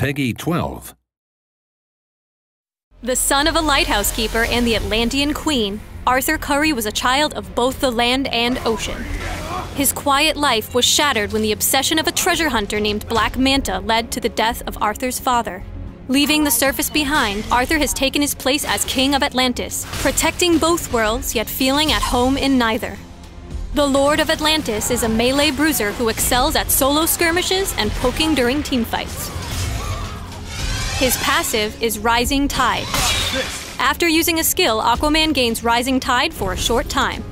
Peggy 12. The son of a lighthouse keeper and the Atlantean queen, Arthur Curry was a child of both the land and ocean. His quiet life was shattered when the obsession of a treasure hunter named Black Manta led to the death of Arthur's father. Leaving the surface behind, Arthur has taken his place as king of Atlantis, protecting both worlds yet feeling at home in neither. The Lord of Atlantis is a melee bruiser who excels at solo skirmishes and poking during teamfights. His passive is Rising Tide. After using a skill, Aquaman gains Rising Tide for a short time.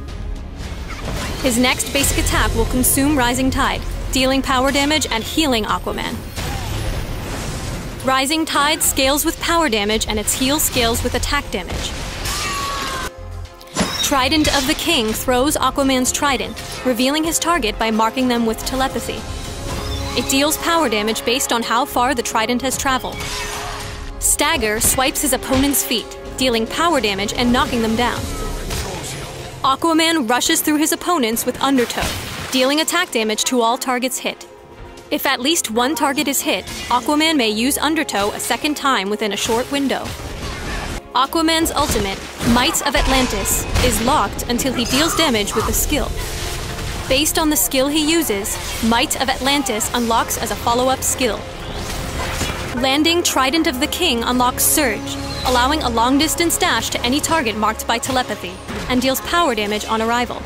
His next basic attack will consume Rising Tide, dealing power damage and healing Aquaman. Rising Tide scales with power damage and its heal scales with attack damage. Trident of the King throws Aquaman's trident, revealing his target by marking them with telepathy. It deals power damage based on how far the trident has traveled. Stagger swipes his opponent's feet, dealing power damage and knocking them down. Aquaman rushes through his opponents with Undertow, dealing attack damage to all targets hit. If at least one target is hit, Aquaman may use Undertow a second time within a short window. Aquaman's ultimate, Might of Atlantis, is locked until he deals damage with a skill. Based on the skill he uses, Might of Atlantis unlocks as a follow-up skill. Landing Trident of the King unlocks Surge, allowing a long-distance dash to any target marked by telepathy, and deals power damage on arrival.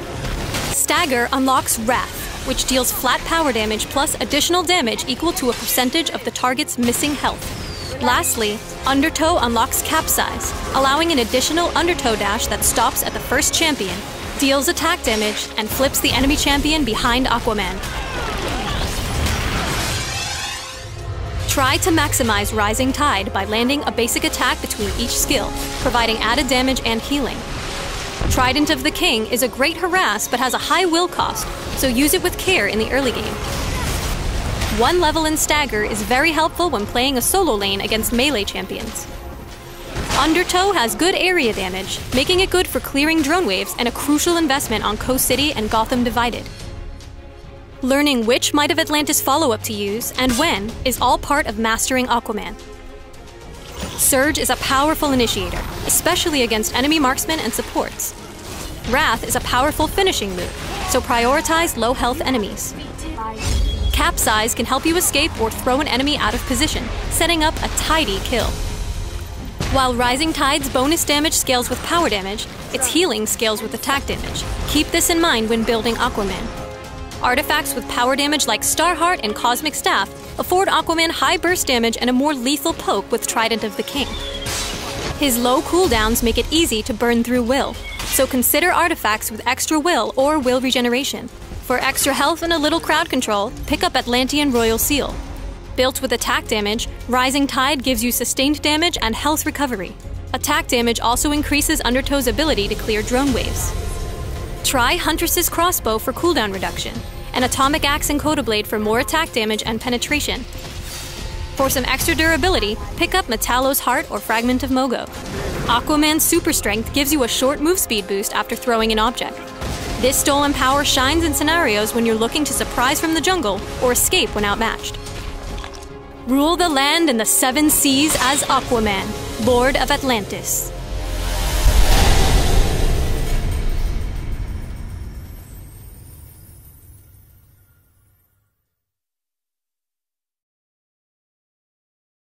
Stagger unlocks Wrath, which deals flat power damage plus additional damage equal to a percentage of the target's missing health. Lastly, Undertow unlocks Capsize, allowing an additional Undertow dash that stops at the first champion, deals attack damage, and flips the enemy champion behind Aquaman. Try to maximize Rising Tide by landing a basic attack between each skill, providing added damage and healing. Trident of the King is a great harass but has a high will cost, so use it with care in the early game. One level in Stagger is very helpful when playing a solo lane against melee champions. Undertow has good area damage, making it good for clearing drone waves and a crucial investment on Coast City and Gotham Divided. Learning which Might of Atlantis follow-up to use and when is all part of mastering Aquaman. Surge is a powerful initiator, especially against enemy marksmen and supports. Wrath is a powerful finishing move, so prioritize low-health enemies. Capsize can help you escape or throw an enemy out of position, setting up a tidy kill. While Rising Tide's bonus damage scales with power damage, its healing scales with attack damage. Keep this in mind when building Aquaman. Artifacts with power damage like Starheart and Cosmic Staff afford Aquaman high burst damage and a more lethal poke with Trident of the King. His low cooldowns make it easy to burn through will, so consider artifacts with extra will or will regeneration. For extra health and a little crowd control, pick up Atlantean Royal Seal. Built with attack damage, Rising Tide gives you sustained damage and health recovery. Attack damage also increases Undertow's ability to clear drone waves. Try Huntress's Crossbow for cooldown reduction, and Atomic Axe and Codablade for more attack damage and penetration. For some extra durability, pick up Metallo's Heart or Fragment of Mogo. Aquaman's Super Strength gives you a short move speed boost after throwing an object. This stolen power shines in scenarios when you're looking to surprise from the jungle or escape when outmatched. Rule the land and the seven seas as Aquaman, Lord of Atlantis.